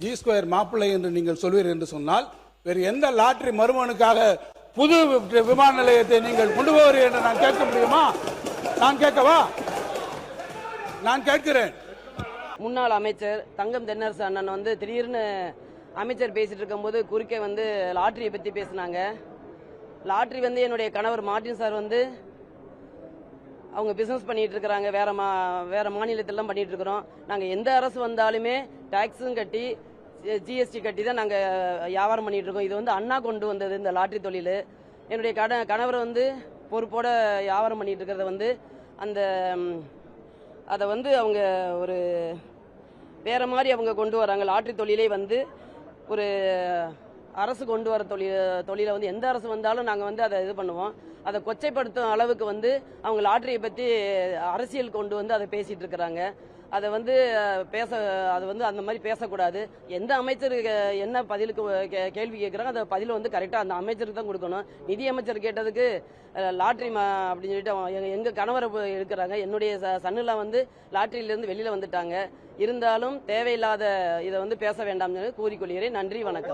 G2 மாப்பிள்ளை என்று நீங்கள் சொல்வீர்கள் என்று சொன்னால் வேறு எந்த லாட்டரி மறுமனுக்காக புது விமான நிலையத்தை நீங்கள் கொண்டு போவீர்கள் என்று நான் கேட்க முடியுமா? நான் கேட்கவா? நான் கேட்கிறேன். முன்னாள் அமைச்சர் தங்கம் தென்னரசு அண்ணன் வந்து திடீர்னு அமைச்சர் பேசிட்டு இருக்கும்போது குறுக்கே வந்து லாட்டரியை பத்தி பேசினாங்க. லாட்டரி வந்து என்னுடைய கணவர் மார்டின் சார் வந்து அவங்க பிசினஸ் பண்ணிட்டு இருக்கிறாங்க. வேற மாநிலத்திலாம் பண்ணிட்டு இருக்கிறோம். நாங்க எந்த அரசு வந்தாலுமே டாக்ஸும் கட்டி ஜிஎஸ்டி கட்டி தான் நாங்க வியாபாரம் பண்ணிட்டு இருக்கோம். இது வந்து அண்ணா கொண்டு வந்தது இந்த லாட்டரி தொழில். என்னுடைய கணவர் வந்து பொறுப்போட வியாபாரம் பண்ணிட்டு இருக்கிறத வந்து அதை வந்து அவங்க ஒரு வேற மாதிரி அவங்க கொண்டு வராங்க. லாட்டரி தொழிலே வந்து ஒரு அரசு கொண்டு வர தொழிலை வந்து எந்த அரசு வந்தாலும் நாங்கள் வந்து அதை இது பண்ணுவோம். அதை கொச்சைப்படுத்தும் அளவுக்கு வந்து அவங்க லாட்டரியை பற்றி அரசியல் கொண்டு வந்து அதை பேசிட்டு இருக்கிறாங்க. அதை வந்து அது வந்து அந்த மாதிரி பேசக்கூடாது. எந்த அமைச்சர் என்ன பதிலுக்கு கேள்வி கேட்குறாங்க அந்த பதில் வந்து கரெக்டாக அந்த அமைச்சருக்கு தான் கொடுக்கணும். நிதி அமைச்சர் கேட்டதுக்கு லாட்டரி அப்படின்னு சொல்லிட்டு எங்கள் கணவரை இருக்கிறாங்க. என்னுடைய சன்னுலாம் வந்து லாட்டரியிலேருந்து வெளியில் வந்துட்டாங்க. இருந்தாலும் தேவையில்லாத இதை வந்து பேச வேண்டாம்னு கூறிக்கொள்கிறேன். நன்றி, வணக்கம்.